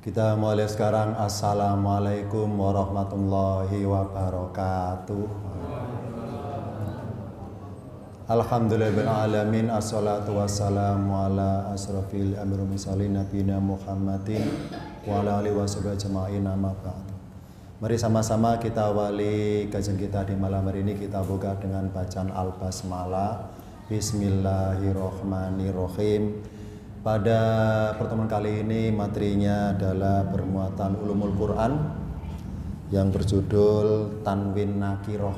Kita mulai sekarang. Assalamualaikum warahmatullahi wabarakatuh. Alhamdulillahirrahmanirrahim. Assalatu wassalamu ala asrafil amir misalin nabina Muhammadin wa ala alihi washabihi ajma'in, amma ba'du. Mari sama-sama kita awali kajian kita di malam hari ini. Kita buka dengan bacaan Al-Basmalah. Bismillahirrahmanirrahim. Pada pertemuan kali ini materinya adalah bermuatan ulumul Quran yang berjudul Tanwin Nakiroh.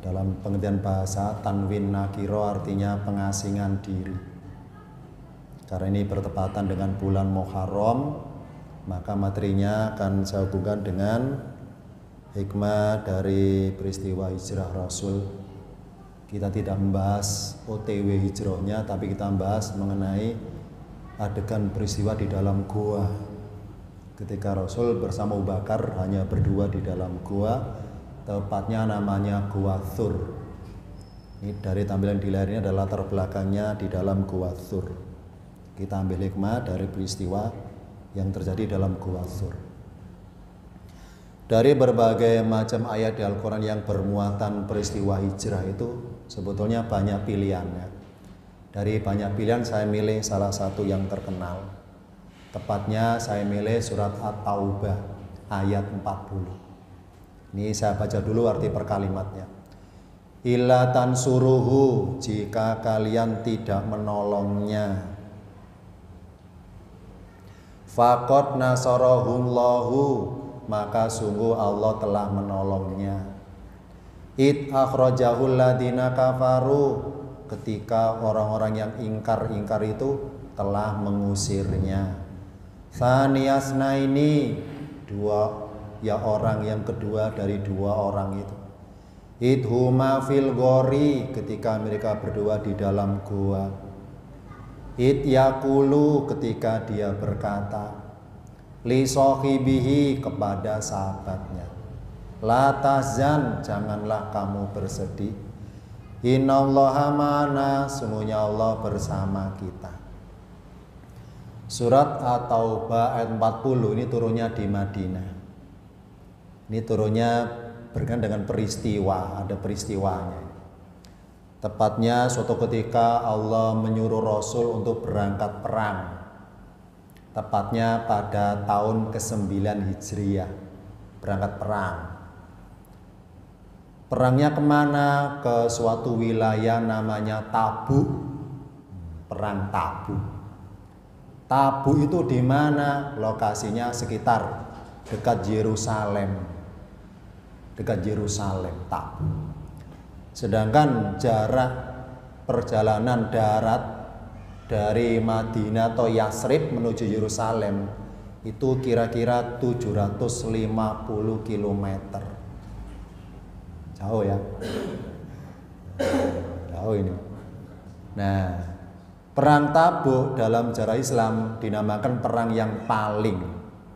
Dalam pengertian bahasa, tanwin nakiroh artinya pengasingan diri. Karena ini bertepatan dengan bulan Muharram, maka materinya akan saya hubungkan dengan hikmah dari peristiwa hijrah Rasul. Kita tidak membahas OTW hijrahnya, tapi kita membahas mengenai adegan peristiwa di dalam gua. Ketika Rasul bersama Abu Bakar hanya berdua di dalam gua, tepatnya namanya Gua Thur. Ini dari tampilan di layar ini adalah latar belakangnya di dalam Gua Thur. Kita ambil hikmah dari peristiwa yang terjadi dalam Gua Thur. Dari berbagai macam ayat di Al-Quran yang bermuatan peristiwa hijrah itu sebetulnya banyak pilihannya. Dari banyak pilihan saya milih salah satu yang terkenal. Tepatnya saya milih surat At-Taubah ayat 40. Ini saya baca dulu arti per kalimatnya. Illa tansuruhu, jika kalian tidak menolongnya. Faqad nasarahullahu, maka sungguh Allah telah menolongnya. Id akhrajahul ladina kafaru, ketika orang-orang yang ingkar itu telah mengusirnya. Tsaniyasna, ini dua ya orang yang kedua dari dua orang itu. Id huma fil ghori, ketika mereka berdua di dalam gua. Id yakulu, ketika dia berkata li sohibihi, kepada sahabatnya, la tahzan, janganlah kamu bersedih, innallaha ma'ana, sungguhnya Allah bersama kita. Surat At-Taubah ayat 40 ini turunnya di Madinah. Ini turunnya berkaitan dengan peristiwa, ada peristiwanya. Tepatnya suatu ketika Allah menyuruh Rasul untuk berangkat perang. Tepatnya pada tahun ke-9 Hijriah, berangkat perang. Perangnya kemana? Ke suatu wilayah namanya Tabuk. Perang Tabuk. Tabuk itu di mana? Lokasinya sekitar dekat Yerusalem. Dekat Yerusalem, Tabuk. Sedangkan jarak perjalanan darat dari Madinah atau Yasrib menuju Yerusalem itu kira-kira 750 km. Jauh ya. Jauh ini. Nah, perang Tabuk dalam sejarah Islam dinamakan perang yang paling.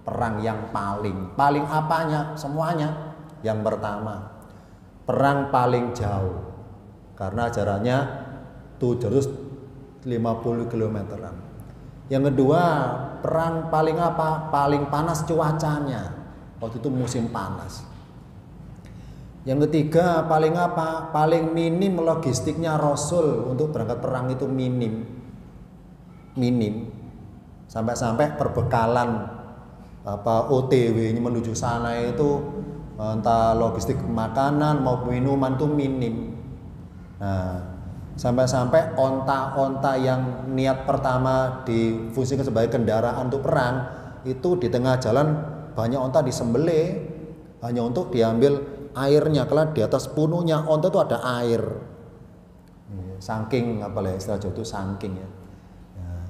Perang yang paling. Paling apanya? Semuanya. Yang pertama, perang paling jauh. Karena jaraknya 750 kilometeran. Yang kedua, perang paling apa? Paling panas cuacanya. Waktu itu musim panas. Yang ketiga, paling apa? Paling minim logistiknya Rasul untuk berangkat perang itu minim. Minim. Sampai-sampai perbekalan OTW-nya menuju sana itu entah logistik makanan maupun minuman itu minim. Nah, sampai-sampai onta-onta yang niat pertama difungsikan sebagai kendaraan untuk perang itu di tengah jalan banyak onta disembelih hanya untuk diambil airnya. Kalau di atas punuknya onta itu ada air. Saking istilah Jawa itu saking ya.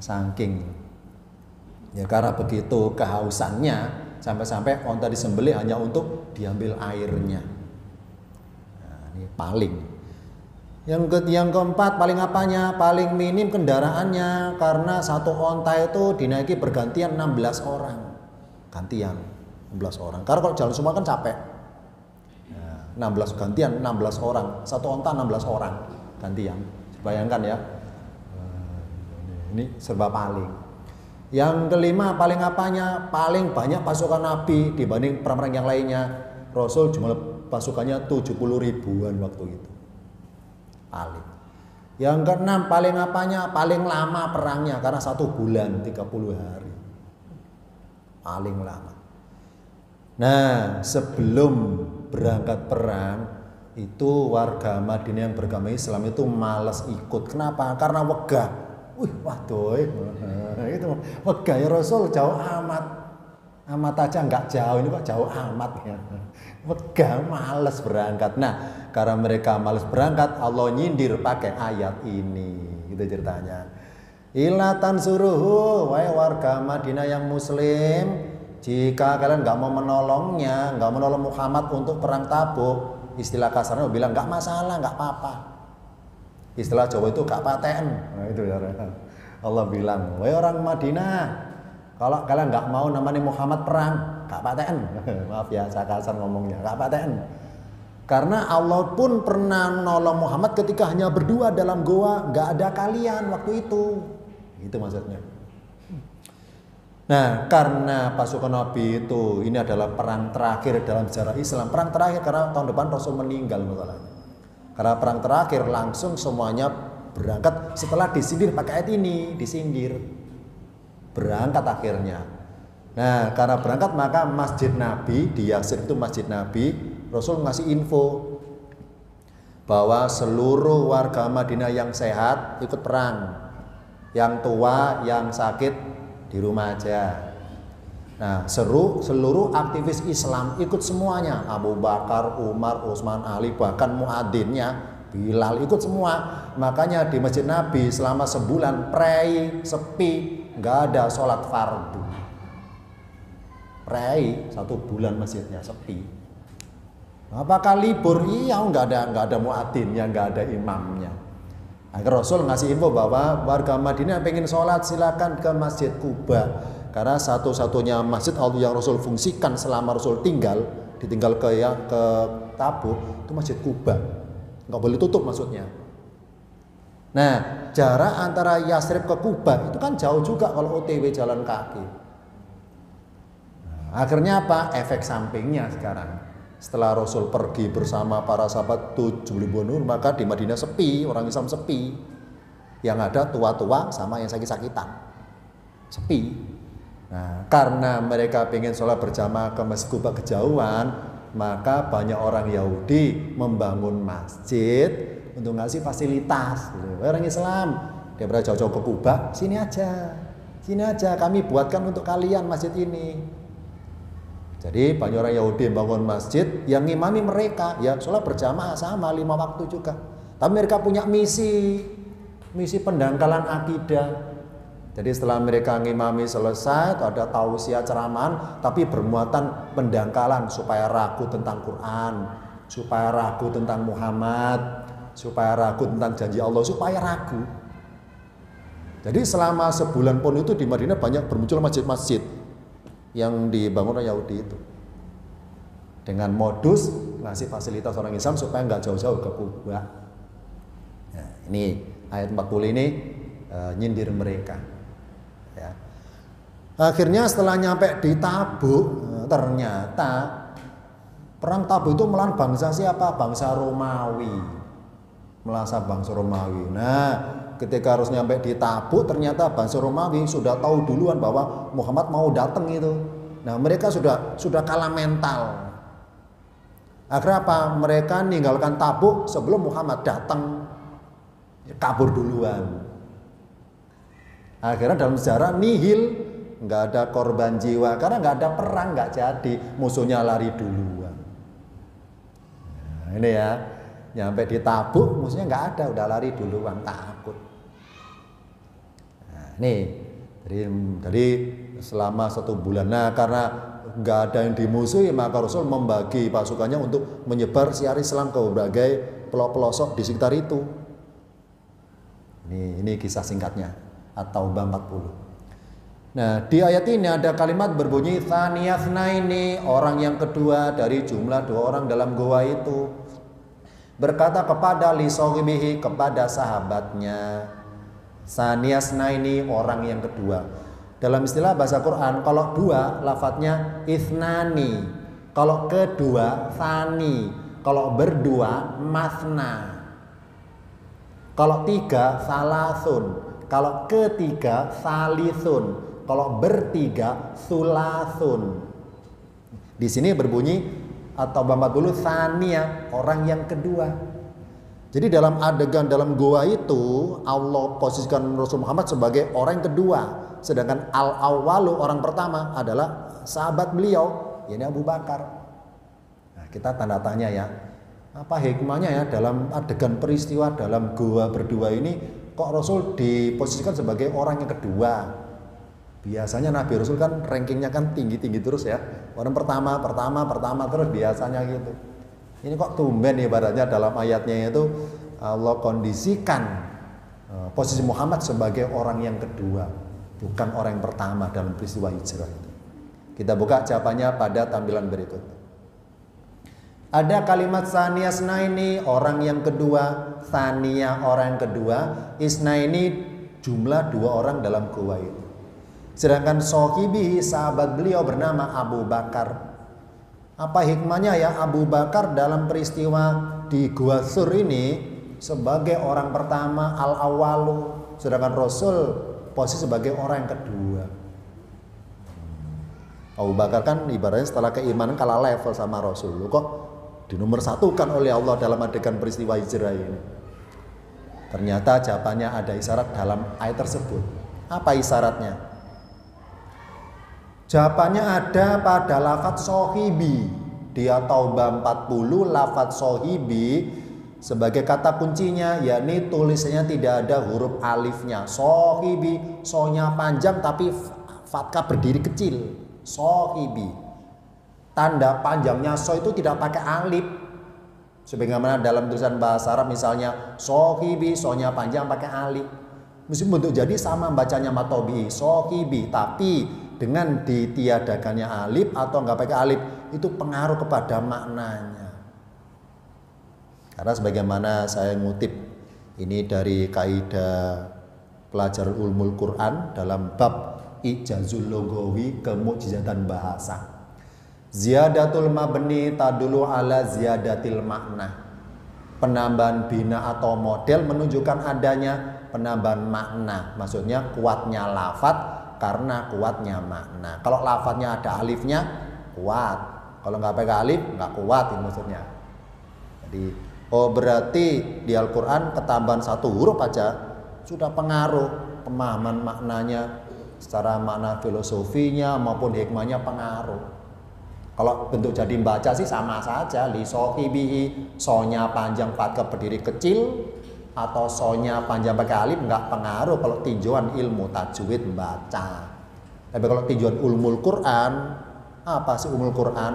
Saking. Ya karena begitu kehausannya sampai-sampai onta disembelih hanya untuk diambil airnya. Nah, ini paling. Yang keempat, paling apanya? Paling minim kendaraannya, karena satu onta itu dinaiki bergantian 16 orang. Gantian 16 orang. Karena kalau jalan semua kan capek. 16 gantian 16 orang. Satu onta 16 orang gantian. Bayangkan ya. Ini serba paling. Yang kelima, paling apanya? Paling banyak pasukan Nabi dibanding perang-perang yang lainnya. Rasul jumlah pasukannya 70 ribuan waktu itu. Paling. Yang keenam, paling apanya? Paling lama perangnya karena 1 bulan 30 hari. Paling lama. Nah, sebelum berangkat perang itu warga Madinah yang beragama Islam itu malas ikut. Kenapa? Karena wegah. Waduh, itu wegah ya Rasul jauh amat. Amat aja nggak jauh, ini kok jauh amat ya. Wegah, males berangkat. Nah, karena mereka males berangkat, Allah nyindir pakai ayat ini. Gitu ceritanya. Ila tansuruhu, wahai warga Madinah yang muslim, jika kalian nggak mau menolongnya, nggak menolong Muhammad untuk perang Tabuk, istilah kasarnya bilang nggak masalah, nggak apa-apa. Istilah Jawa itu gak paten. Nah, itu ya. Allah bilang, wahai orang Madinah, kalau kalian nggak mau namanya Muhammad perang, gak paten. Maaf ya, saya kasar ngomongnya, gak paten. Karena Allah pun pernah nolong Muhammad ketika hanya berdua dalam goa, nggak ada kalian waktu itu. Itu maksudnya. Nah, karena pasukan Nabi itu ini adalah perang terakhir dalam sejarah Islam. Perang terakhir karena tahun depan Rasul meninggal masalahnya. Karena perang terakhir langsung semuanya berangkat setelah disindir pakai ayat ini, disindir. Berangkat akhirnya. Nah, karena berangkat maka Masjid Nabi di Yatsrib itu Masjid Nabi, Rasul ngasih info bahwa seluruh warga Madinah yang sehat ikut perang. Yang tua, yang sakit di rumah aja. Nah, seluruh aktivis Islam ikut semuanya. Abu Bakar, Umar, Utsman, Ali, bahkan muadzinnya Bilal ikut semua. Makanya di Masjid Nabi selama sebulan pray, sepi, nggak ada sholat fardu. Pray 1 bulan masjidnya sepi. Apakah libur? Iya, nggak ada muadzinnya, nggak ada imamnya. Akhirnya Rasul ngasih info bahwa warga Madinah pengen sholat silakan ke Masjid Quba. Karena satu-satunya masjid yang Rasul fungsikan selama Rasul ditinggal ke Tabuk itu Masjid Quba. Nggak boleh tutup maksudnya. Nah, jarak antara Yatsrib ke Quba itu kan jauh juga kalau OTW jalan kaki. Nah, akhirnya apa? Efek sampingnya sekarang. Setelah Rasul pergi bersama para sahabat 7 ribuan, maka di Madinah sepi, orang Islam sepi. Yang ada tua-tua sama yang sakit-sakitan. Sepi. Nah, karena mereka pengen sholat berjamaah ke Masjid Quba kejauhan, maka banyak orang Yahudi membangun masjid untuk ngasih fasilitas. Orang Islam, dia berada jauh-jauh ke Quba, sini aja, kami buatkan untuk kalian masjid ini. Jadi banyak orang Yahudi membangun masjid yang ngimami mereka, ya sholat berjamaah sama 5 waktu juga. Tapi mereka punya misi pendangkalan akidah. Jadi setelah mereka ngimami selesai, ada tausiah ceramah, tapi bermuatan pendangkalan supaya ragu tentang Quran, supaya ragu tentang Muhammad, supaya ragu tentang janji Allah, supaya ragu. Jadi selama sebulan pun itu di Madinah banyak bermuncul masjid-masjid yang dibangun oleh Yahudi itu. Dengan modus ngasih fasilitas orang Islam supaya nggak jauh-jauh ke Quba. Nah, ini ayat 40 ini nyindir mereka. Ya. Akhirnya setelah nyampe di Tabuk, ternyata perang Tabuk itu melawan bangsa siapa? Bangsa Romawi. Melasa bangsa Romawi. Nah, ketika harus nyampe di Tabuk, ternyata bangsa Romawi sudah tahu duluan bahwa Muhammad mau datang itu. Nah, mereka sudah kalah mental. Akhirnya apa? Mereka meninggalkan Tabuk sebelum Muhammad datang, kabur duluan. Akhirnya dalam sejarah nihil, nggak ada korban jiwa karena nggak ada perang, nggak jadi, musuhnya lari duluan. Nah, ini ya, nyampe di Tabuk musuhnya nggak ada, udah lari duluan, takut. Nah, ini jadi selama 1 bulan. Nah, karena nggak ada yang dimusuhi, maka Rasul membagi pasukannya untuk menyebar syiar Islam ke berbagai pelosok di sekitar itu. Ini kisah singkatnya. At-Taubah 40. Nah, di ayat ini ada kalimat berbunyi Tsaniyasnaini, orang yang kedua dari jumlah 2 orang dalam goa itu berkata kepada li sahibihi, kepada sahabatnya. Tsaniyasnaini, orang yang kedua. Dalam istilah bahasa Quran, kalau dua lafadznya ithnani, kalau kedua tsani, kalau berdua masna, kalau tiga salasun, kalau ketiga salisun, kalau bertiga sulasun. Di sini berbunyi atau 40 tsania, orang yang kedua. Jadi dalam adegan dalam goa itu Allah posisikan Rasul Muhammad sebagai orang yang kedua, sedangkan al-awwalu orang pertama adalah sahabat beliau, yakni Abu Bakar. Nah, kita tanda tanya ya, apa hikmahnya ya dalam adegan peristiwa dalam goa berdua ini kok Rasul diposisikan sebagai orang yang kedua? Biasanya Nabi Rasul kan rankingnya kan tinggi-tinggi terus ya, orang pertama terus biasanya gitu. Ini kok tumben ibaratnya dalam ayatnya itu Allah kondisikan posisi Muhammad sebagai orang yang kedua, bukan orang yang pertama dalam peristiwa hijrah itu. Kita buka jawabannya pada tampilan berikut. Ada kalimat Tsaniya Isnaini, orang yang kedua, Tsaniya orang yang kedua, Isnaini jumlah dua orang dalam gua itu. Sedangkan Sohibihi sahabat beliau bernama Abu Bakar. Apa hikmahnya ya Abu Bakar dalam peristiwa di Gua Sur ini sebagai orang pertama al-awwalu, sedangkan Rasul posisi sebagai orang yang kedua. Abu Bakar kan ibaratnya setelah keimanan kalah level sama Rasul. Loh, kok dinomorsatukan oleh Allah dalam adegan peristiwa hijrah ini? Ternyata jawabannya ada isyarat dalam ayat tersebut. Apa isyaratnya? Jawabannya ada pada lafadz sohibi. Di At-Taubah 40 lafadz sohibi sebagai kata kuncinya, yakni tulisannya tidak ada huruf alifnya. Sohibi, sonya panjang tapi fathah berdiri kecil. Sohibi. Tanda panjangnya so itu tidak pakai alif. Sebagaimana dalam tulisan bahasa Arab misalnya sohibi, sonya panjang pakai alif. Meskipun bentuk jadi sama bacanya matobi, sohibi, tapi dengan ditiadakannya alif atau nggak pakai alif itu pengaruh kepada maknanya. Karena sebagaimana saya ngutip ini dari kaidah pelajaran ulumul Quran dalam bab ijazul logawi kemukjizatan bahasa. Ziyadatul mabni tadulu ala ziyadatil makna. Penambahan bina atau model menunjukkan adanya penambahan makna. Maksudnya kuatnya lafadz karena kuatnya makna. Kalau lafadznya ada alifnya kuat, kalau nggak pakai alif nggak kuat ini maksudnya. Jadi berarti di Al-Quran ketambahan satu huruf aja sudah pengaruh pemahaman maknanya secara makna filosofinya maupun hikmahnya pengaruh. Kalau bentuk jadi baca sih sama saja, li sohibihi, sonya panjang fathah berdiri kecil atau sonya panjang pakai alif nggak pengaruh kalau tinjauan ilmu tajwid membaca. Tapi kalau tinjauan ulumul Quran, apa sih ulumul Quran?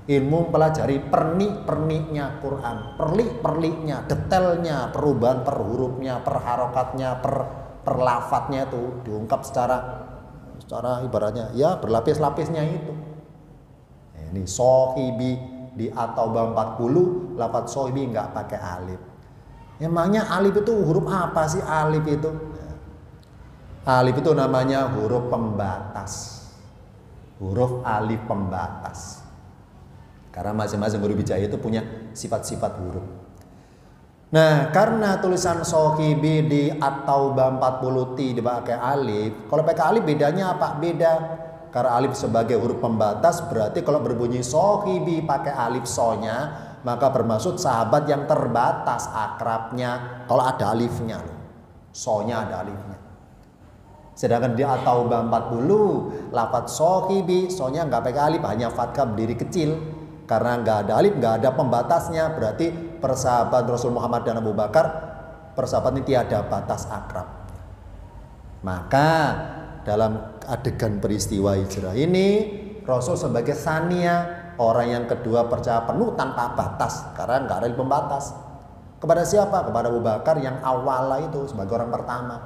Ilmu mempelajari pernik-perniknya Quran, perlik-perliknya, detailnya, perubahan per hurufnya, per harokatnya, per lafadznya itu diungkap secara ibaratnya ya berlapis-lapisnya itu. Ini sohibi di At-Taubah 40 lafadz sohibi nggak pakai alif. Emangnya alif itu huruf apa sih alif itu? Alif itu namanya huruf pembatas. Huruf alif pembatas. Karena masing-masing huruf hijaiyah itu punya sifat-sifat huruf. Nah, karena tulisan sohibi di At-Taubah 40 tidak pakai alif. Kalau pakai alif bedanya apa? Beda. Karena alif sebagai huruf pembatas berarti kalau berbunyi sohibi pakai alif sonya maka bermaksud sahabat yang terbatas akrabnya kalau ada alifnya, sonya ada alifnya. Sedangkan di At-Taubah 40 lafadz sohibi, sonya nggak pakai alif, hanya fathah berdiri kecil. Karena nggak ada alif, nggak ada pembatasnya, berarti persahabat Rasul Muhammad dan Abu Bakar persahabat ini tiada batas akrab. Maka dalam adegan peristiwa hijrah ini Rasul sebagai tsaniya, orang yang kedua percaya penuh tanpa batas karena nggak ada pembatas. Kepada siapa? Kepada Abu Bakar yang awal itu sebagai orang pertama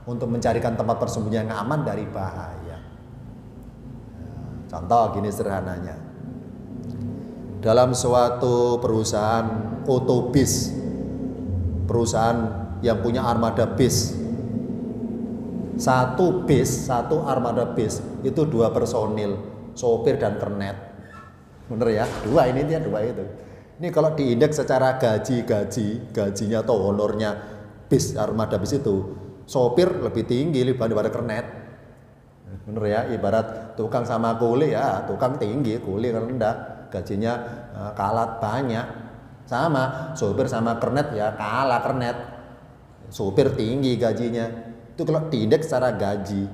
untuk mencarikan tempat persembunyian yang aman dari bahaya. Contoh gini sederhananya. Dalam suatu perusahaan otobis, perusahaan yang punya armada bis, Satu bis, satu armada bis itu 2 personil, sopir dan kernet. Bener ya? 2 ini dia 2 itu. Ini kalau diindeks secara gajinya atau honornya bis, armada bis itu, sopir lebih tinggi daripada kernet. Bener ya? Ibarat tukang sama kuli ya, tukang tinggi, kuli rendah, gajinya kalah banyak. Sama, sopir sama kernet ya kalah kernet. Sopir tinggi gajinya. Itu kalau diindeks secara gaji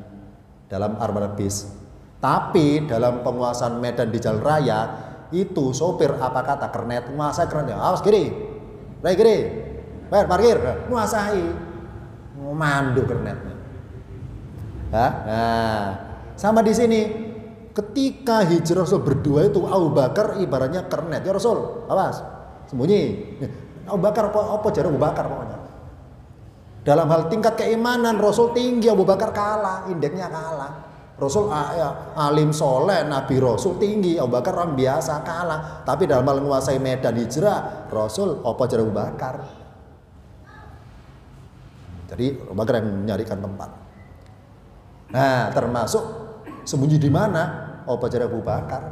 dalam armada bis. Tapi dalam penguasaan medan di jalan raya itu sopir apa kata kernet menguasai kernet. Awas kiri, baik kiri, bayar parkir, menguasai, mandu kernetnya. Nah, sama di sini. Ketika hijrah Rasul berdua itu Abu Bakar ibaratnya kernet. Ya Rasul, awas, sembunyi. Abu Bakar apa jadi Abu Bakar pokoknya. Dalam hal tingkat keimanan Rasul tinggi, Abu Bakar kalah, indeksnya kalah. Rasul alim soleh, Nabi Rasul tinggi, Abu Bakar orang biasa kalah. Tapi dalam hal menguasai medan hijrah, Rasul apa jadi Abu Bakar. Jadi Abu Bakar yang menyarikan tempat. Nah, termasuk sembunyi di mana, apa jadi Abu Bakar.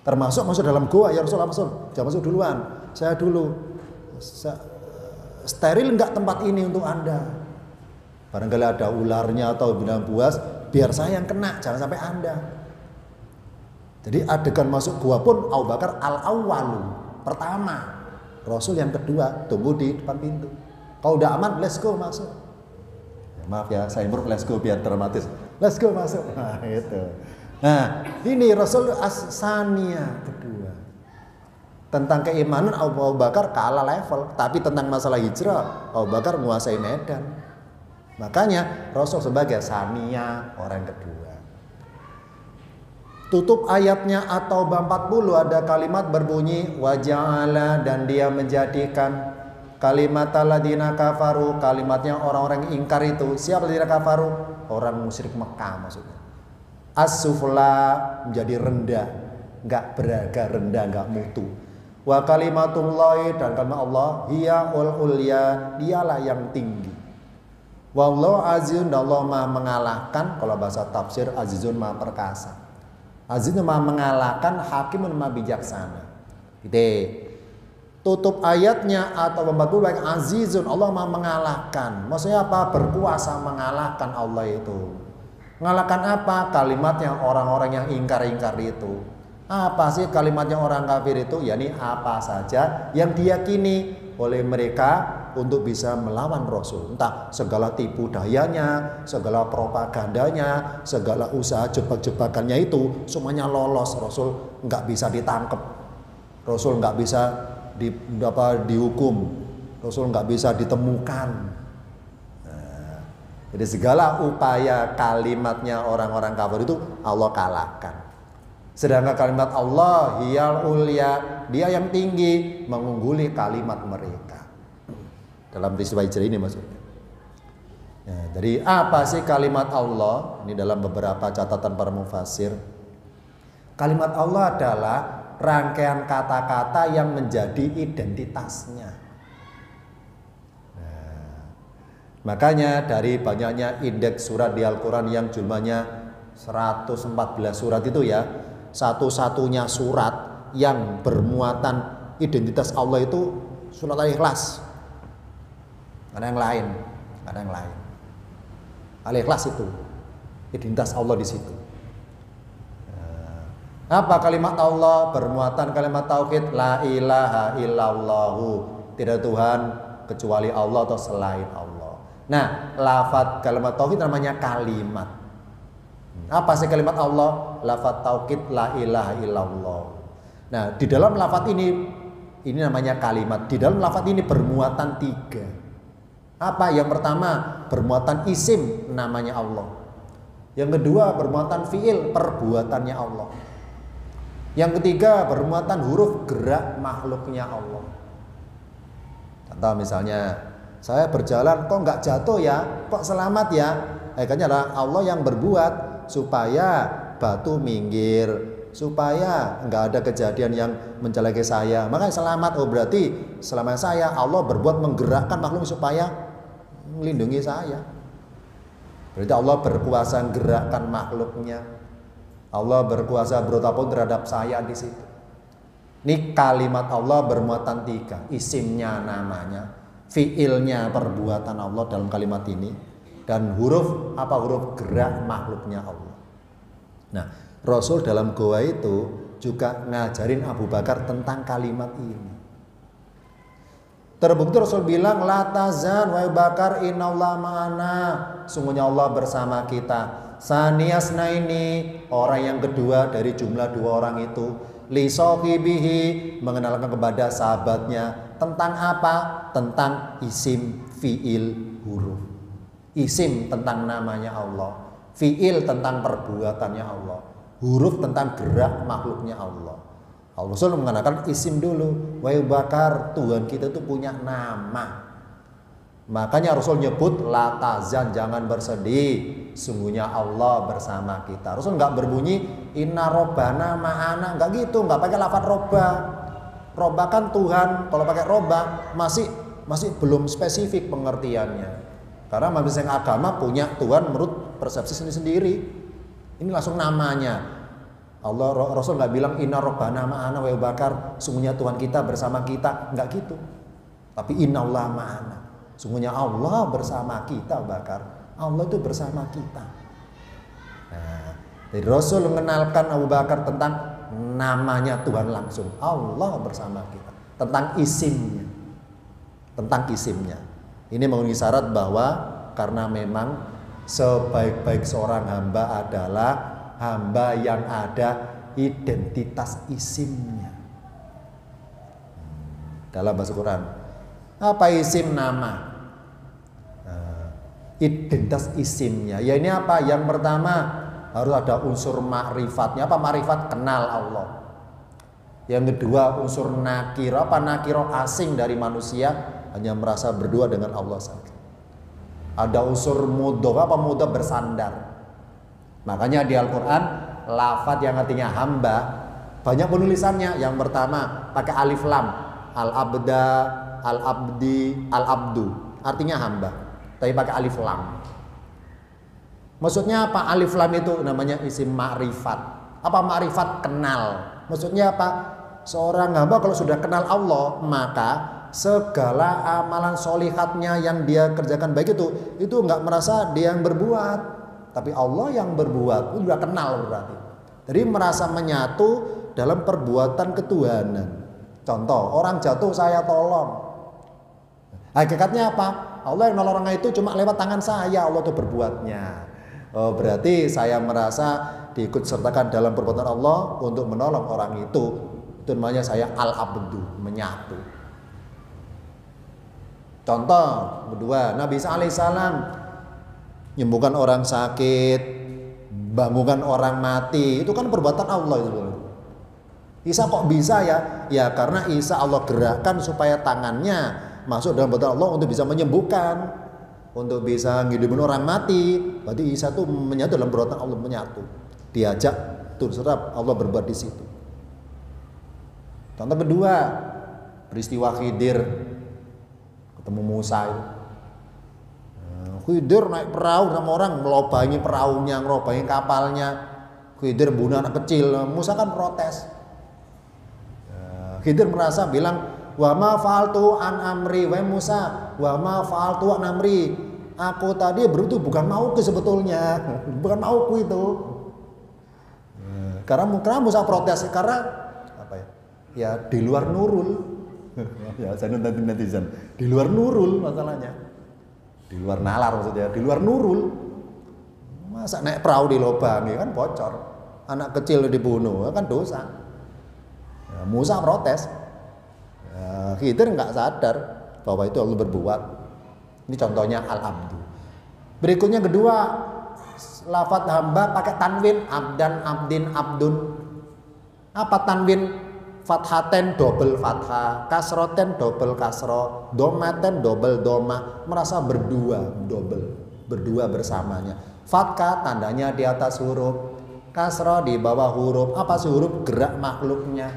Termasuk masuk dalam goa, ya Rasul, jangan masuk duluan, saya dulu. Steril enggak tempat ini untuk Anda? Barangkali ada ularnya atau binatang buas, biar saya yang kena, jangan sampai Anda. Jadi adegan masuk gua pun Abu Bakar al-awwalu, pertama. Rasul yang kedua, tunggu di depan pintu. Kalau udah aman, let's go masuk. Ya, maaf ya, saya improve let's go biar dramatis. Let's go masuk. Nah, itu. Nah, ini Rasul as-saniyah kedua. Tentang keimanan Abu Bakar kalah level, tapi tentang masalah hijrah Abu Bakar menguasai medan. Makanya Rasul sebagai saniyah, orang kedua. Tutup ayatnya atau bab 40 ada kalimat berbunyi waja'ala, dan dia menjadikan kalimat alladzina kafaru, kalimatnya orang-orang ingkar itu. Siapa alladzina kafaru? Orang musyrik Mekah maksudnya. As-sufla, menjadi rendah, enggak beraga, rendah, enggak mutu. Wa kalimatullahi, dan kalimat Allah hiya ulya, dialah yang tinggi. Wallahu azizun, dan Allah maha mengalahkan. Kalau bahasa tafsir azizun maha perkasa, azizun maha mengalahkan, hakimun maha bijaksana. Gitu. Tutup ayatnya atau membantu baik azizun, Allah maha mengalahkan. Maksudnya apa? Berkuasa mengalahkan Allah itu. Mengalahkan apa? Kalimatnya orang-orang yang ingkar-ingkar itu. Apa sih kalimatnya orang kafir itu? Yakni apa saja yang diyakini oleh mereka untuk bisa melawan Rasul. Entah segala tipu dayanya, segala propagandanya, segala usaha jebak-jebakannya itu semuanya lolos. Rasul nggak bisa ditangkap, Rasul nggak bisa dihukum, Rasul nggak bisa ditemukan. Nah, jadi segala upaya kalimatnya orang-orang kafir itu Allah kalahkan. Sedangkan kalimat Allah hiyal ulya, dia yang tinggi, mengungguli kalimat mereka. Dalam peristiwa hijrah ini maksudnya. Ya, jadi apa sih kalimat Allah? Ini dalam beberapa catatan para mufassir. Kalimat Allah adalah rangkaian kata-kata yang menjadi identitasnya. Nah, makanya dari banyaknya indeks surat di Al-Quran yang jumlahnya 114 surat itu ya, satu-satunya surat yang bermuatan identitas Allah itu surat Al-Ikhlas. Ada yang lain, ada yang lain. Al-Ikhlas itu identitas Allah di situ. Apa kalimat Allah? Bermuatan kalimat tauhid, la ilaha illallahu, tidak Tuhan kecuali Allah atau selain Allah. Nah, lafaz kalimat tauhid namanya kalimat. Apa sih kalimat Allah? Lafaz tauhid, la ilaha illallah. Nah, di dalam lafaz ini namanya kalimat. Di dalam lafaz ini bermuatan 3. Apa? Yang pertama bermuatan isim, namanya Allah. Yang kedua bermuatan fiil, perbuatannya Allah. Yang ketiga bermuatan huruf, gerak makhluknya Allah. Contoh misalnya, saya berjalan kok nggak jatuh ya, kok selamat ya. Akhirnya adalah Allah yang berbuat supaya batu minggir, supaya nggak ada kejadian yang mencelakai saya. Makanya selamat. Oh berarti selama saya Allah berbuat menggerakkan makhluk supaya melindungi saya. Berarti Allah berkuasa gerakkan makhluknya. Allah berkuasa berapapun terhadap saya di situ. Ini kalimat Allah bermuatan 3, isimnya namanya, fiilnya perbuatan Allah dalam kalimat ini, dan huruf gerak makhluknya Allah. Nah, Rasul dalam goa itu juga ngajarin Abu Bakar tentang kalimat ini. Terbukti Rasul bilang, la tazan wa Bakar innallaha ma'ana, sungguhnya Allah bersama kita. Saniyasna ini orang yang kedua dari jumlah 2 orang itu, li sahibihi, mengenalkan kepada sahabatnya tentang apa? Tentang isim, fiil, huruf. Isim tentang namanya Allah, fiil tentang perbuatannya Allah, huruf tentang gerak makhluknya Allah. Allah Rasul mengatakan isim dulu. Wahai Bakar, Tuhan kita itu punya nama. Makanya Rasul nyebut la tazan, jangan bersedih, sungguhnya Allah bersama kita. Rasul nggak berbunyi inna robbana ma'ana, nggak gitu, nggak pakai lafaz robba. Robba kan Tuhan, kalau pakai robba masih belum spesifik pengertiannya. Karena masing-masing agama punya Tuhan menurut persepsi sendiri-sendiri. Ini langsung namanya. Allah Rasul nggak bilang inna robbana ma'ana wa Bakar, sungguhnya Tuhan kita bersama kita, nggak gitu. Tapi innallah ma'ana, sungguhnya Allah bersama kita Bakar. Allah itu bersama kita. Nah, jadi Rasul mengenalkan Abu Bakar tentang namanya Tuhan langsung, Allah bersama kita, tentang isimnya, Ini memenuhi syarat bahwa karena memang sebaik-baik seorang hamba adalah hamba yang ada identitas isimnya. Dalam bahasa Quran, apa isim nama? Identitas isimnya. Ya ini apa? Yang pertama harus ada unsur ma'rifatnya. Apa ma'rifat? Kenal Allah. Yang kedua unsur nakiro. Apa nakiro? Asing dari manusia, hanya merasa berdua dengan Allah saja. Ada unsur mudhof. Apa mudhof? Bersandar. Makanya di Al-Quran lafadz yang artinya hamba banyak penulisannya. Yang pertama pakai alif lam, al-abda, al-abdi, al-abdu, artinya hamba, tapi pakai alif lam. Maksudnya apa? Alif lam itu namanya isim ma'rifat. Apa ma'rifat? Kenal. Maksudnya apa? Seorang hamba kalau sudah kenal Allah, maka segala amalan solihatnya yang dia kerjakan baik itu nggak merasa dia yang berbuat, tapi Allah yang berbuat. Itu sudah kenal berarti. Jadi merasa menyatu dalam perbuatan ketuhanan. Contoh, orang jatuh saya tolong. Hakikatnya apa? Allah yang nolong orang itu cuma lewat tangan saya, Allah itu berbuatnya. Oh, berarti saya merasa diikut sertakan dalam perbuatan Allah untuk menolong orang itu. Itu namanya saya al-abdu, menyatu. Contoh kedua, Nabi Isa alaihissalam menyembuhkan orang sakit, bangunkan orang mati, itu kan perbuatan Allah itu. Isa kok bisa ya? Ya karena Isa Allah gerakkan supaya tangannya masuk dalam perbuatan Allah untuk bisa menyembuhkan, untuk bisa ngidupin orang mati. Berarti Isa tuh menyatu dalam perbuatan Allah, menyatu. Diajak turut serta Allah berbuat di situ. Contoh kedua, peristiwa Khidir ketemu Musa itu. Khidir naik perahu sama orang, melobangi perahunya, melobangi kapalnya. Khidir bunuh anak kecil. Musa kan protes. Khidir merasa bilang, wa ma fa'altu an amri, wa Musa, wa ma fa'altu an amri. Aku tadi berutuh bukan mauku sebetulnya, bukan mauku itu. Karena Musa protes karena apa ya? Ya di luar nurul. Ya saya netizen. Di luar nurul masalahnya. Di luar nalar maksudnya, di luar nurul. Masa naik perahu dilobangi kan bocor. Anak kecil dibunuh kan dosa. Ya, Musa protes. Ya, Khidir nggak sadar bahwa itu Allah berbuat. Ini contohnya al-abdu. Berikutnya kedua, lafadz hamba pakai tanwin, abdan, abdin, abdun. Apa tanwin? Fathaten double fathah, kasroten double kasro, domaten double doma, merasa berdua berdua bersamanya. Fathah tandanya di atas huruf, kasro di bawah huruf. Apa sih huruf? Gerak makhluknya.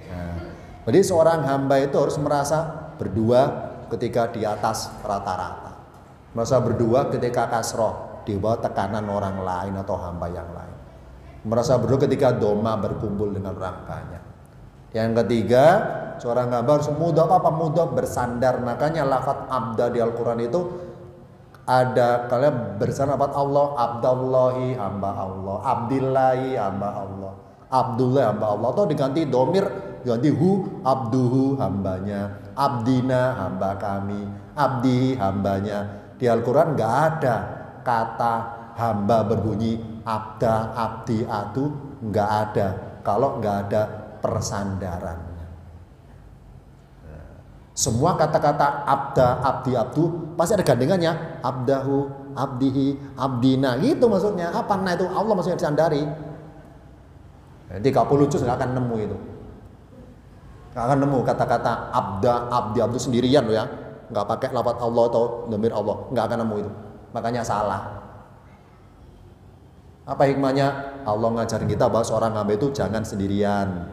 Nah, jadi seorang hamba itu harus merasa berdua ketika di atas rata-rata. Merasa berdua ketika kasroh, di bawah tekanan orang lain atau hamba yang lain. Merasa berdua ketika doma berkumpul dengan orang banyak. Yang ketiga, seorang hamba harus mudhaf apa? Mudhaf bersandar. Makanya lafaz abda di Al-Quran itu ada kalian bersandar lafaz Allah, abdallahi hamba Allah, abdillahi hamba Allah, abdullah hamba Allah, atau diganti domir, diganti hu, abduhu hambanya, abdina hamba kami, abdi hambanya. Di Al-Quran nggak ada kata hamba berbunyi abda, abdi, atu, nggak ada kalau nggak ada persandarannya. Semua kata-kata abda, abdi, abdu pasti ada gandengannya, abdahu, abdihi, abdina, gitu maksudnya. Apa nah itu? Allah maksudnya disandari. 30 juz nggak akan nemu itu, nggak akan nemu kata-kata abda, abdi, abdu sendirian loh ya, nggak pakai lafaz Allah atau dhamir Allah, nggak akan nemu itu. Makanya salah. Apa hikmahnya? Allah ngajarin kita bahwa seorang hamba itu jangan sendirian,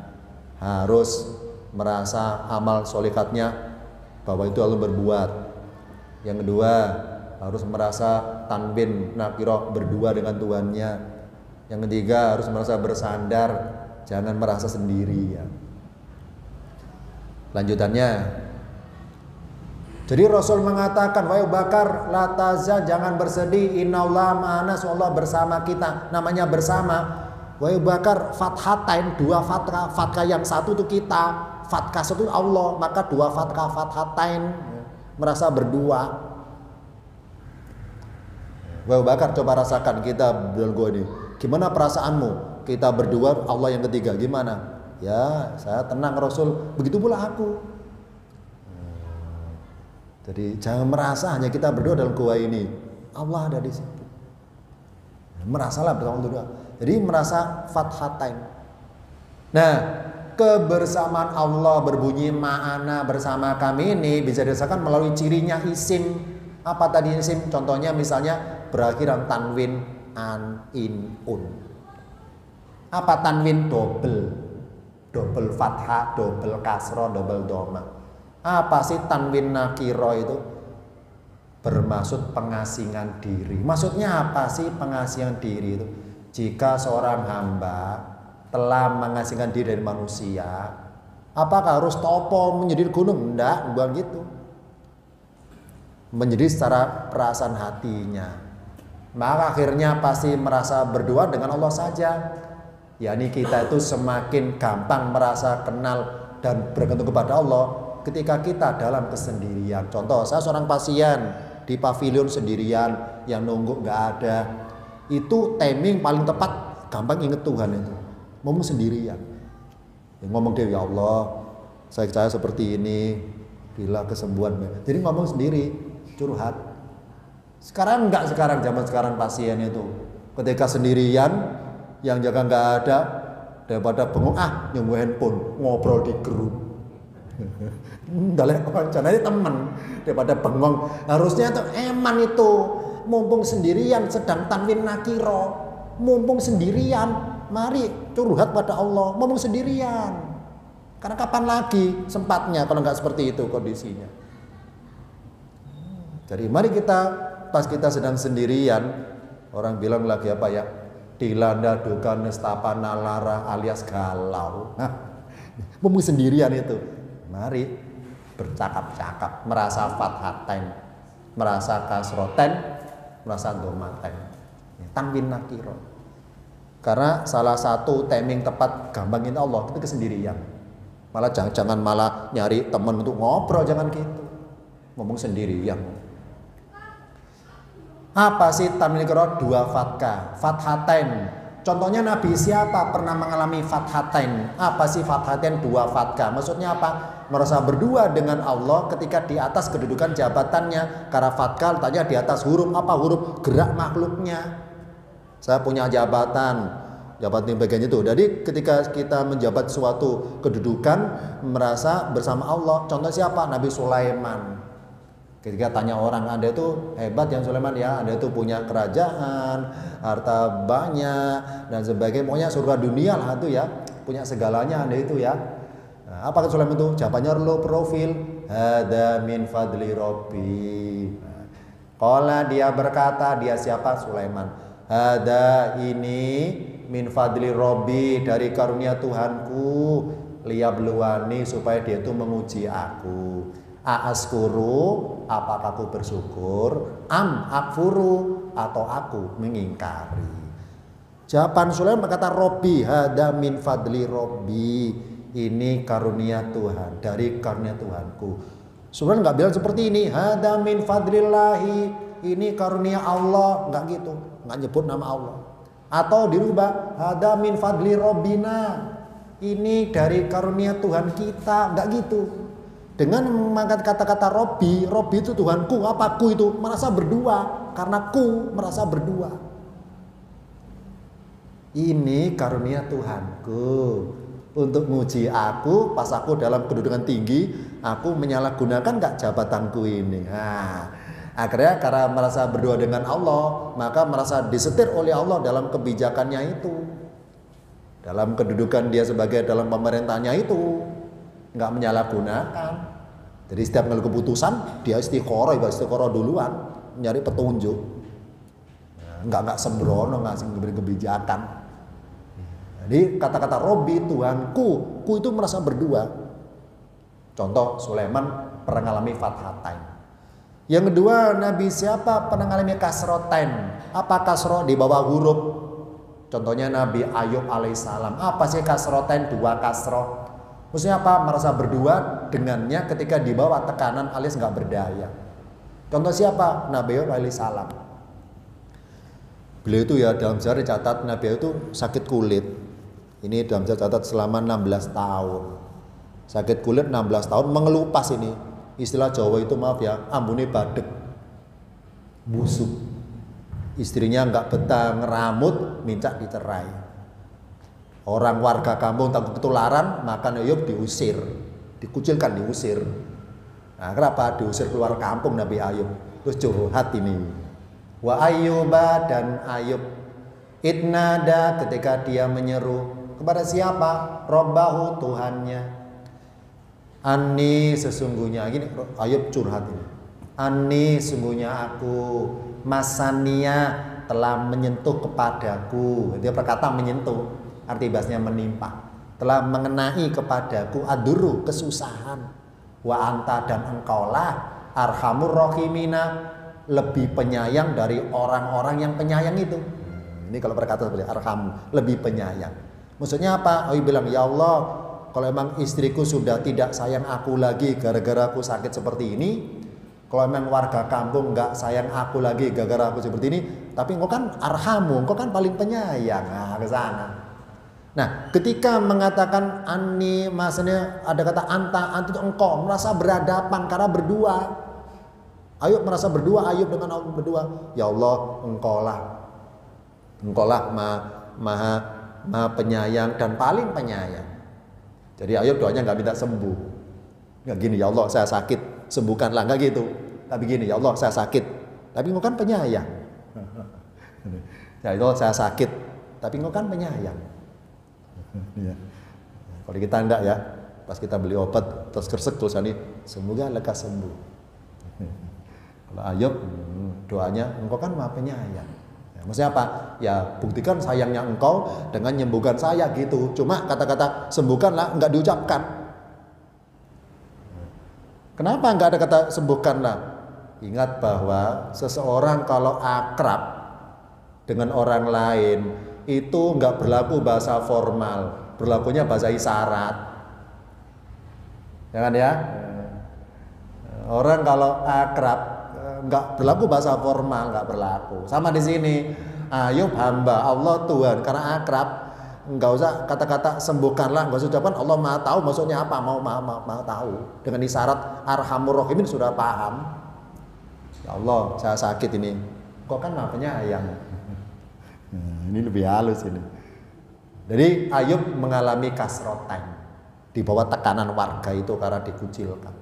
harus merasa amal solihatnya bahwa itu Allah berbuat. Yang kedua, harus merasa tanwin nakirah berdua dengan Tuhannya. Yang ketiga, harus merasa bersandar, jangan merasa sendiri ya. Lanjutannya, jadi Rasul mengatakan, wahai Bakar, la tahzan, jangan bersedih, innallaha ma'ana, Allah bersama kita. Namanya bersama, wahai Bakar, fathatain, dua fathah, fathah yang satu itu kita, fathah satu Allah, maka dua fathah, fathatain, merasa berdua. Wahai Bakar, coba rasakan kita bilang gue ini, gimana perasaanmu? Kita berdua, Allah yang ketiga, gimana? Ya, saya tenang Rasul, begitu pula aku. Jadi jangan merasa hanya kita berdua dalam gua ini, Allah ada di situ. Merasalah bersama berdua. Jadi merasa fathatain. Nah, kebersamaan Allah berbunyi ma'ana bersama kami ini bisa dirasakan melalui cirinya isim. Apa tadi isim? Contohnya misalnya berakhiran tanwin, an, in, un. Apa tanwin? Double fathah, double kasroh, double doma. Apa sih tanwin nakiro itu? Bermaksud pengasingan diri. Maksudnya apa sih pengasingan diri itu? Jika seorang hamba telah mengasingkan diri dari manusia, apakah harus topo menjadi gunung? Enggak, bukan gitu. Menjadi secara perasaan hatinya. Maka akhirnya pasti merasa berdua dengan Allah saja. yakni kita itu semakin gampang merasa kenal dan bergantung kepada Allah ketika kita dalam kesendirian. Contoh, saya seorang pasien di pavilion sendirian, yang nunggu nggak ada, itu timing paling tepat, gampang inget Tuhan itu. Ngomong sendirian, ya, ngomong dia, ya Allah, saya seperti ini, bila kesembuhan. Jadi ngomong sendiri, curhat. Sekarang enggak, zaman sekarang pasien itu ketika sendirian, yang jaga nggak ada, daripada bengong, nyunggu handphone, ngobrol di grup. Dalek wacananya temen daripada bengong. Harusnya tuh eman itu, mumpung sendirian sedang tanwin nakiro, mumpung sendirian, mari curhat pada Allah, mumpung sendirian. Karena kapan lagi sempatnya kalau nggak seperti itu kondisinya. Jadi mari kita, pas kita sedang sendirian, orang bilang lagi apa ya, dilanda duka nestapa nalara alias galau. Mumpung sendirian itu, mari bercakap-cakap, merasa fathatain, merasa kasroten, merasa domaten, tanwin nakiro. Karena salah satu timing tepat gampangin Allah itu kesendirian. Malah jangan malah nyari teman untuk ngobrol, jangan gitu. Ngomong sendirian. Apa sih tanwin nakiro? Dua fathah, fathatain. Contohnya Nabi siapa pernah mengalami fathatain? Apa sih fathatain? Dua fathah. Maksudnya apa? Merasa berdua dengan Allah ketika di atas kedudukan jabatannya. Karena fathah tanya di atas huruf apa? Huruf gerak makhluknya. Saya punya jabatan yang bagian itu. Jadi ketika kita menjabat suatu kedudukan, merasa bersama Allah. Contoh siapa? Nabi Sulaiman. Ketika tanya orang, Anda itu hebat yang Sulaiman, ya, Anda itu punya kerajaan, harta banyak dan sebagainya, pokoknya surga dunia lah itu ya, punya segalanya Anda itu ya. Nah, apa kata Sulaiman itu? Jawabannya low profil, hada min fadli rabbi. Nah, Qala dia berkata, dia siapa? Sulaiman. Hada ini min fadli Robbi, dari karunia Tuhanku, liyabluwani, supaya dia itu menguji aku. Aaskuru, apakah aku bersyukur? Am akfuru, atau aku mengingkari. Jawaban Sulaiman berkata, Robbi, hada min fadli Robbi, ini karunia Tuhan, dari karunia Tuhanku. Sulaiman nggak bilang seperti ini, hada min fadlillahi, ini karunia Allah, nggak gitu, nggak nyebut nama Allah. Atau dirubah, hada min fadli Robbina, ini dari karunia Tuhan kita, nggak gitu. Dengan mengangkat kata-kata Robbi, Robbi itu Tuhanku, apa ku itu? Merasa berdua, karena ku merasa berdua. Ini karunia Tuhanku untuk menguji aku, pas aku dalam kedudukan tinggi, aku menyalahgunakan nggak jabatanku ini. Nah, akhirnya karena merasa berdua dengan Allah, maka merasa disetir oleh Allah dalam kebijakannya itu, dalam kedudukan dia sebagai dalam pemerintahnya itu, nggak menyalahgunakan. Jadi setiap kali keputusan dia istiqoroh duluan, nyari petunjuk. Nggak sembrono ngasih kebijakan. Jadi kata-kata Robbi, Tuhanku, ku itu merasa berdua. Contoh, Sulaiman pernah mengalami fathatain. Yang kedua, Nabi siapa pernah mengalami kasrotain? Apa kasroh? Di bawah huruf. Contohnya Nabi Ayub alaihissalam. Apa sih kasrotain? Dua kasroh. Maksudnya apa? Merasa berdua dengannya ketika di bawah tekanan alias nggak berdaya. Contoh siapa? Nabi Ayub alaihissalam. Beliau itu ya dalam sejarah dicatat Nabi Ayub itu sakit kulit. Ini dalam catat selama 16 tahun. Sakit kulit 16 tahun, mengelupas ini. Istilah Jawa itu maaf ya, ambune badek. Busuk. Istrinya enggak betah ngeramut, minta dicerai. Orang warga kampung takut ketularan, maka Ayub diusir. Dikucilkan, diusir. Nah, kenapa diusir keluar kampung Nabi Ayub? Terus curhat ini. Wa Ayyuba, dan Ayub idnada, ketika dia menyeru kepada siapa? Robbahu, Tuhannya. Ani, sesungguhnya, gini Ayub curhat ini. Ani, sungguhnya aku, masania, telah menyentuh kepadaku. Dia berkata menyentuh, arti bahasanya menimpa. Telah mengenai kepadaku aduru, kesusahan. Wa anta, dan engkaulah arhamur rohimina, lebih penyayang dari orang-orang yang penyayang itu. Ini kalau berkata seperti arham, lebih penyayang. Maksudnya apa? Ayub bilang, ya Allah, kalau emang istriku sudah tidak sayang aku lagi gara-gara aku sakit seperti ini, kalau emang warga kampung nggak sayang aku lagi gara-gara aku seperti ini, tapi engkau kan arhamu, engkau kan paling penyayang. Nah, ke sana. Nah, ketika mengatakan ani, maksudnya ada kata anta itu engkau merasa berhadapan karena berdua. Ayub merasa berdua, Ayub dengan Allah berdua. Ya Allah, engkaulah maha penyayang dan paling penyayang. Jadi Ayub doanya nggak minta sembuh, nggak gini, ya Allah saya sakit, sembuhkanlah, nggak gitu. Tapi gini, ya Allah saya sakit, tapi engkau kan penyayang. Ya Allah saya sakit, tapi engkau kan penyayang. Ya. Kalau kita enggak ya, pas kita beli obat terus kresek tulisannya semoga lekas sembuh. Kalau Ayub doanya engkau kan maha penyayang. Maksudnya apa? Ya buktikan sayangnya engkau dengan menyembuhkan saya gitu. Cuma kata-kata sembuhkanlah enggak diucapkan. Kenapa enggak ada kata sembuhkanlah? Ingat bahwa seseorang kalau akrab dengan orang lain itu enggak berlaku bahasa formal, berlakunya bahasa isyarat. Jangan ya? Orang kalau akrab nggak berlaku bahasa formal, nggak berlaku. Sama di sini, Ayub hamba Allah Tuhan karena akrab, nggak usah kata-kata sembuhkanlah, nggak usah ucapkan Allah maha tahu maksudnya apa, mau maha tahu. Dengan isyarat arhamur rahimin sudah paham. Ya Allah saya sakit ini, kok kan maha penyayang. Ini lebih halus ini. Jadi Ayub mengalami kasrotan di bawah tekanan warga itu karena dikucilkan.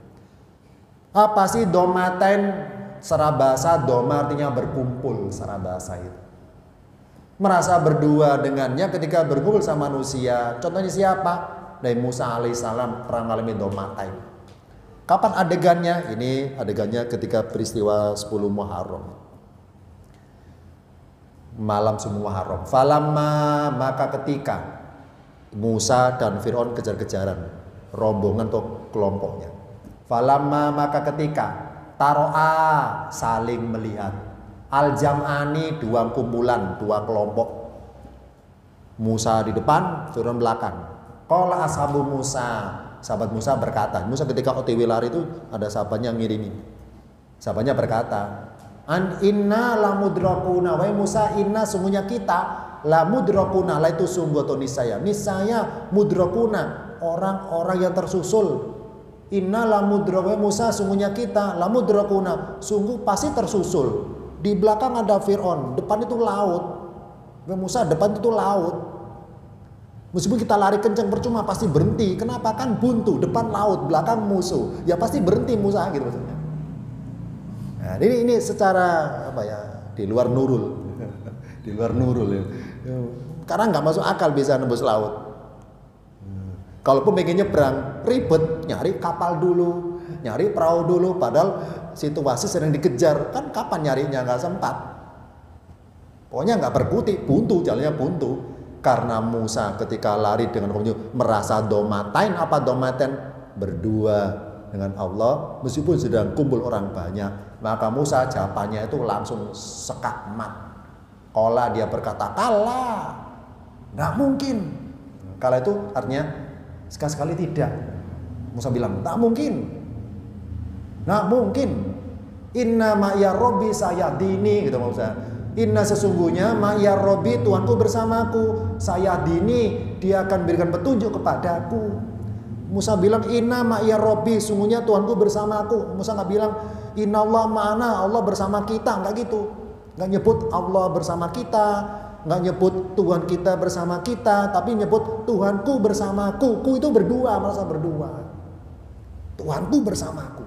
Apa sih domaten? Secara bahasa doma artinya berkumpul secara bahasa itu. Merasa berdua dengannya ketika berkumpul sama manusia. Contohnya siapa? Dari Musa alaihissalam pernah mengalami domaten. Kapan adegannya? Ini adegannya ketika peristiwa 10 Muharram. Malam 10 Muharram. Falamma, maka ketika Musa dan Fir'aun kejar-kejaran, rombongan atau kelompoknya. Falamma, maka ketika taro'a, saling melihat, al-jam'ani, dua kumpulan, dua kelompok, Musa di depan, Fir'aun belakang. Qala ashabu Musa, sahabat Musa berkata, Musa ketika OTW lari itu ada sahabatnya yang ngiringi. Sahabatnya berkata, an inna lamudrakuna, wahai Musa, inna sungguhnya kita lamudrakuna, la itu sungguh atau niscaya mudrakuna, orang-orang yang tersusul. Inna lamudrakuna, Musa sungguhnya kita lamudrakuna, sungguh pasti tersusul. Di belakang ada Fir'aun, depan itu laut. Wahai Musa, depan itu laut. Meskipun kita lari kencang percuma, pasti berhenti. Kenapa? Kan buntu, depan laut, belakang musuh. Ya pasti berhenti Musa gitu maksudnya. Nah, ini secara apa ya, di luar nurul. Di luar nurul ya. Karena nggak masuk akal bisa nembus laut. Kalaupun pengen nyebrang, ribet, nyari kapal dulu, nyari perahu dulu, padahal situasi sedang dikejar. Kan kapan nyarinya, nggak sempat. Pokoknya nggak berkutik, buntu, jalannya buntu. Karena Musa ketika lari dengan merasa domatain, apa domaten? Berdua dengan Allah, meskipun sedang kumpul orang banyak. Maka Musa jawabannya itu langsung sekakmat. Kala, dia berkata, kala, nggak mungkin. Kala itu artinya sekali-sekali tidak. Musa bilang, tak mungkin, nggak mungkin. Inna ma'ya Robbi sayadini, gitu Musa. Inna sesungguhnya ma'ya Robbi, Tuhanku bersamaku, sayadini, dia akan berikan petunjuk kepadaku. Musa bilang, inna ma'ya Robbi, sungguhnya Tuhanku bersamaku. Musa nggak bilang, inna Allah ma'ana, Allah bersama kita, nggak gitu. Nggak nyebut Allah bersama kita, nggak nyebut Tuhan kita bersama kita, tapi nyebut Tuhanku bersamaku. Ku itu berdua, merasa berdua. Tuhanku bersamaku.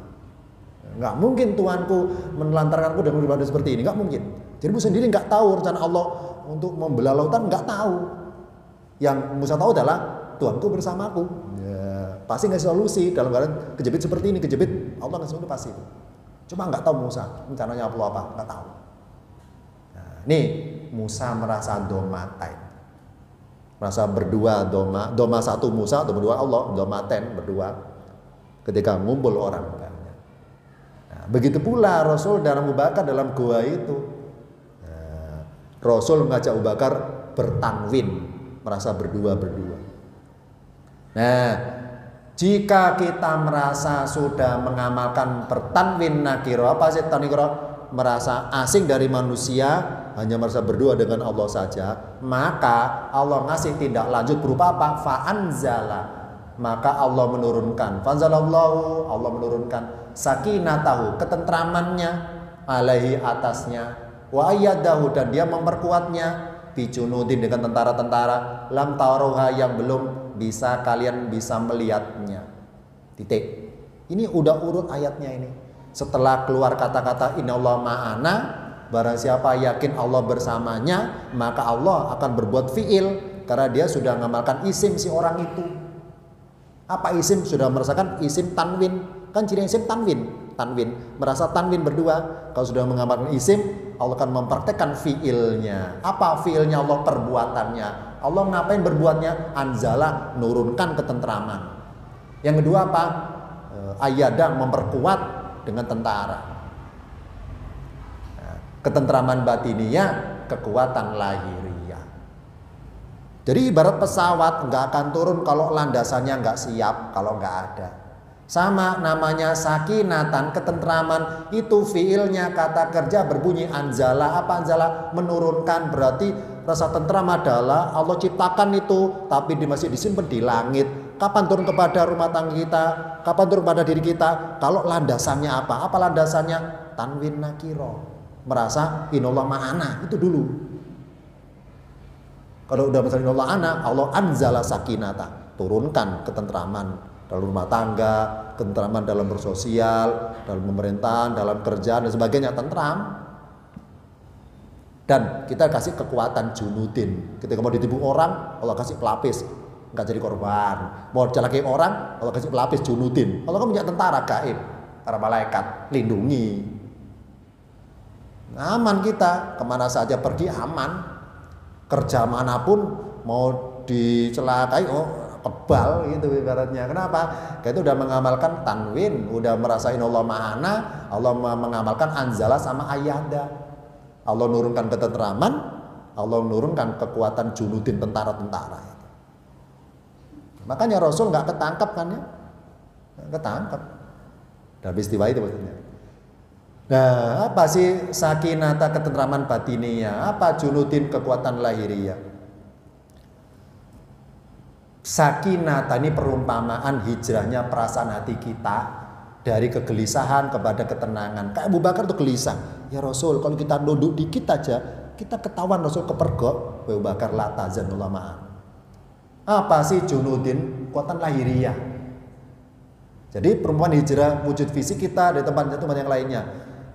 Nggak mungkin Tuhanku menelantarkanku dan beribadah seperti ini, nggak mungkin. Jadi Musa sendiri nggak tahu rencana Allah untuk membelah lautan, nggak tahu. Yang Musa tahu adalah Tuhanku bersamaku. Ya, pasti ngasih solusi dalam keadaan kejepit seperti ini, kejepit Allah ngasih solusi pasti. Cuma nggak tahu Musa rencananya Allah apa, nggak tahu. Nah, nih Musa merasa domatain, merasa berdua doma satu Musa, doma dua Allah, domaten berdua ketika ngumpul orang banyak. Nah, begitu pula Rasul dan Abu Bakar dalam gua itu. Rasul mengajak Abu Bakar bertanwin, merasa berdua-berdua. Nah, jika kita merasa sudah mengamalkan bertanwin nakiro, apa sih nakiro? Merasa asing dari manusia, hanya merasa berdua dengan Allah saja, maka Allah ngasih tindak lanjut berupa apa? Fa'anzala, maka Allah menurunkan. Fanzalallahu, Allah menurunkan sakinatahu, ketentramannya, alaihi atasnya. Wa ayyadahu, dan dia memperkuatnya bijunudin dengan tentara-tentara lam taruha, yang belum bisa kalian bisa melihatnya. Titik. Ini udah urut ayatnya ini. Setelah keluar kata-kata innallaha ma'ana, barang siapa yakin Allah bersamanya, maka Allah akan berbuat fi'il karena dia sudah mengamalkan isim si orang itu. Apa isim? Sudah merasakan isim tanwin. Kan ciri isim tanwin. Merasa tanwin berdua. Kalau sudah mengamalkan isim, Allah akan mempraktekkan fiilnya. Apa fiilnya Allah? Perbuatannya. Allah ngapain berbuatnya? Anzala, nurunkan ketentraman. Yang kedua apa? Ayyada, memperkuat dengan tentara. Ketentraman batiniyah, kekuatan lahiriah. Jadi ibarat pesawat nggak akan turun kalau landasannya nggak siap, kalau nggak ada. Sama namanya sakinatan, ketentraman, itu fiilnya kata kerja berbunyi anzala. Apa anzala? Menurunkan. Berarti rasa tentram adalah Allah ciptakan itu, tapi masih disimpan di langit. Kapan turun kepada rumah tangga kita? Kapan turun pada diri kita? Kalau landasannya apa? Apa landasannya? Tanwin nakiro, merasa inallah ma'ana, itu dulu. Kalau udah misalnya inallah ana, Allah anzala sakinata, turunkan ketentraman dalam rumah tangga, ketentraman dalam bersosial, dalam pemerintahan, dalam kerjaan dan sebagainya, tentram. Dan kita kasih kekuatan junudin. Ketika mau ditipu orang, Allah kasih pelapis, nggak jadi korban. Mau celaki orang, Allah kasih pelapis junudin. Allah kan punya tentara gaib, para malaikat lindungi. Aman kita, kemana saja pergi aman. Kerja manapun mau dicelakai, kebal gitu ibaratnya. Kenapa? Kita udah mengamalkan tanwin, udah merasain Allah Ma'ana, Allah mengamalkan anzala sama ayada. Allah nurunkan ketenteraman, Allah nurunkan kekuatan junudin tentara-tentara. Makanya Rasul nggak ketangkap kan ya? Nggak ketangkap. Dan peristiwa itu maksudnya. Nah, apa sih sakinata ketenteraman batiniya? Apa junudin kekuatan lahiriya? Sakinata ini perumpamaan hijrahnya perasaan hati kita dari kegelisahan kepada ketenangan. Kayak Abu Bakar tuh gelisah. Ya Rasul, kalau kita nunduk dikit aja, kita ketahuan Rasul kepergok. Abu Bakar la tazanullah ma'an. Apa sih junudin? Kekuatan lahiriah. Jadi perumpamaan hijrah wujud fisik kita dari tempat-tempat yang lainnya.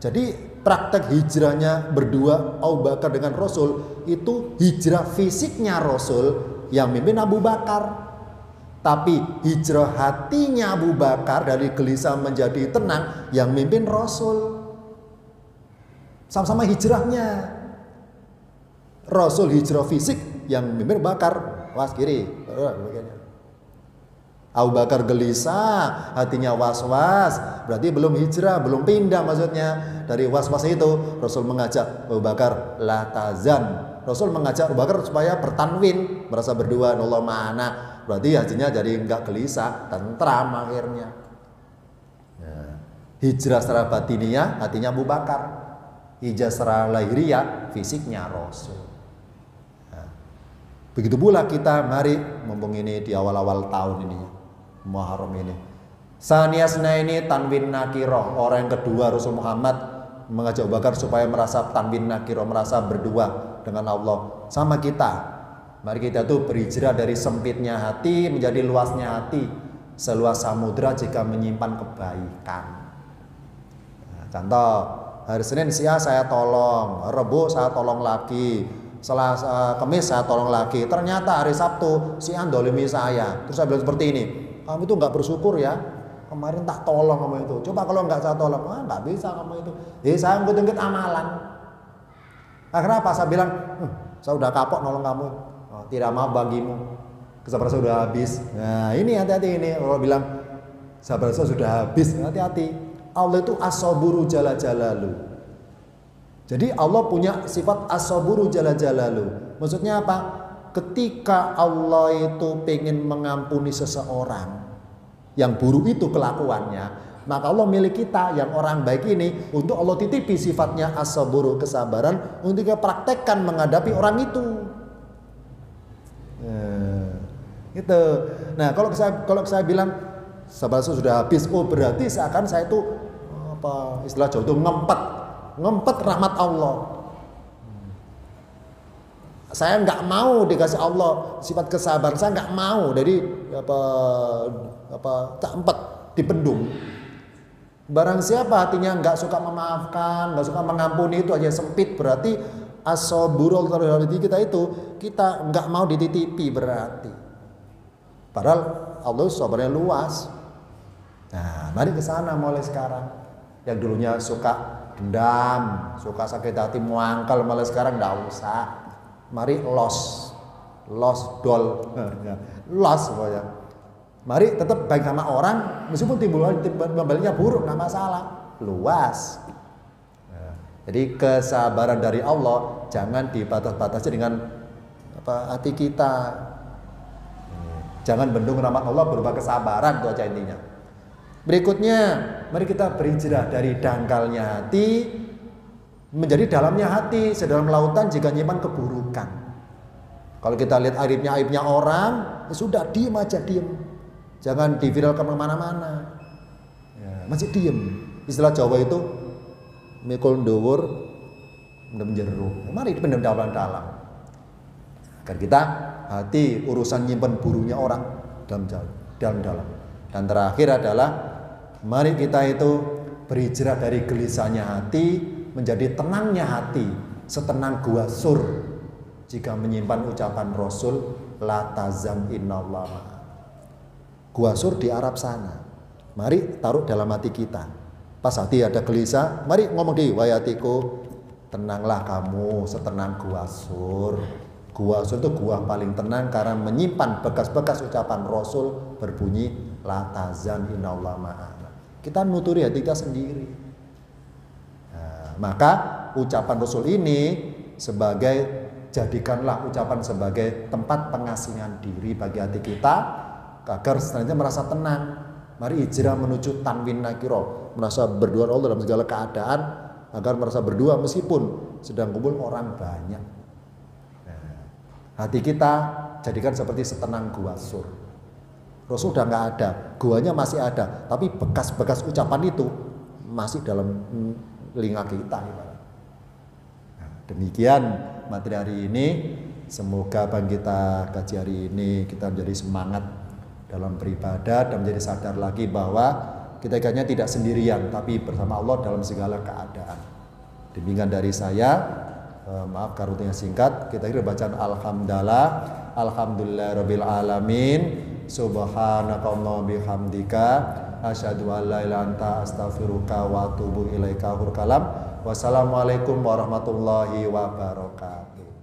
Jadi praktek hijrahnya berdua Abu Bakar dengan Rasul itu hijrah fisiknya Rasul yang mimpin Abu Bakar. Tapi hijrah hatinya Abu Bakar dari gelisah menjadi tenang yang mimpin Rasul. Sama-sama hijrahnya. Rasul hijrah fisik yang mimpin Abu Bakar. Was kiri. Abu Bakar gelisah, hatinya was-was, berarti belum hijrah, belum pindah maksudnya. Dari was-was itu Rasul mengajak Abu Bakar la tazan. Rasul mengajak Abu Bakar supaya bertanwin, merasa berdua Allah Ma'ana. Berarti hajinya jadi enggak gelisah, tentram akhirnya. Ya. Hijrah secara batiniah hatinya Abu Bakar. Hijrah secara lahiriah fisiknya Rasul. Ya. Begitu pula kita, mari mumpung ini di awal-awal tahun ini Muharram ini. Saniyasna ini tanwin nakiroh. Orang yang kedua Rasul Muhammad mengajak Abu Bakar supaya merasa tanwin nakiroh, merasa berdua dengan Allah. Sama kita, mari kita tuh berhijrah dari sempitnya hati menjadi luasnya hati. Seluas samudra jika menyimpan kebaikan. Nah, contoh, hari Senin siang saya tolong, Rebo saya tolong lagi, Selasa, Kamis saya tolong lagi. Ternyata hari Sabtu si andolimi saya. Terus saya bilang seperti ini, kamu itu nggak bersyukur ya. Kemarin tak tolong kamu itu. Coba kalau nggak saya tolong, nggak bisa kamu itu. Saya ngikut-ngikut amalan. Nah, kenapa? Saya bilang, saya udah kapok nolong kamu. Tidak mau bagimu. Kesabaran saya sudah habis. Nah ini hati-hati ini. Kalau bilang sabar saya sudah habis, hati-hati. Allah itu as-saburu jalla jalalu. Jadi Allah punya sifat as-saburu jalla jalalu. Maksudnya apa? Ketika Allah itu pengen mengampuni seseorang yang buruk itu kelakuannya, maka Allah milik kita yang orang baik ini untuk Allah titipi sifatnya as-saburu, kesabaran untuk kita praktekkan menghadapi orang itu. Gitu. Nah, kalau saya bilang sabar saya sudah habis, berarti seakan saya itu apa istilah Jawa itu ngempet rahmat Allah. Saya nggak mau dikasih Allah sifat kesabaran, saya nggak mau. Jadi tak empet dipendung. Barang siapa hatinya nggak suka memaafkan, nggak suka mengampuni, itu aja sempit, berarti as-saburul terhadap kita itu kita nggak mau dititipi berarti. Padahal Allah sabarnya luas. Nah, mari ke sana mulai sekarang. Yang dulunya suka dendam, suka sakit hati, muangkal, mulai sekarang nggak usah. Mari los pokoknya. Mari tetap baik sama orang, meskipun timbulnya buruk nggak masalah, luas. Jadi kesabaran dari Allah jangan dibatas-batasi dengan hati kita. Jangan bendung rahmat Allah berupa kesabaran, itu aja intinya. Berikutnya, mari kita berhijrah dari dangkalnya hati menjadi dalamnya hati. Sedalam lautan jika nyimpan keburukan. Kalau kita lihat aibnya orang, ya sudah diem aja, diem. Jangan diviralkan kemana-mana. Ya, masih diem. Istilah Jawa itu mikul ndhuwur mendem jero. Mari dipendam dalam-dalam. Agar kita hati urusan nyimpen burunya orang dalam. Dan terakhir adalah mari kita itu berhijrah dari gelisahnya hati menjadi tenangnya hati, setenang gua sur jika menyimpan ucapan Rasul la tazan innallah ma'ana. Gua Sur di Arab sana. Mari taruh dalam hati kita. Pas hati ada gelisah, mari ngomong di wayatiku, tenanglah kamu setenang Gua Sur. Gua Sur itu gua paling tenang karena menyimpan bekas-bekas ucapan Rasul berbunyi la tazan innallah ma'ana. Kita nuturi hati kita sendiri. Nah, maka ucapan Rasul ini jadikanlah ucapan sebagai tempat pengasingan diri bagi hati kita agar selanjutnya merasa tenang. Mari hijrah menuju tanwin nakiro, merasa berdua Allah dalam segala keadaan agar merasa berdua meskipun sedang kumpul orang banyak. Nah, hati kita jadikan seperti setenang Gua Sur. Rasul udah nggak ada, guanya masih ada, tapi bekas-bekas ucapan itu masih dalam telinga kita. Nah, demikian materi hari ini. Semoga apa yang kita kaji hari ini kita menjadi semangat dalam beribadah dan menjadi sadar lagi bahwa kita hanya tidak sendirian tapi bersama Allah dalam segala keadaan. Demikian dari saya. Maaf karena singkat. Kita kira bacaan alhamdulillahirabbil alamin. Subhanakallahumma bihamdika asyhadu an la ilaha illa anta astaghfiruka wa atubu ilaika. Wassalamualaikum warahmatullahi wabarakatuh.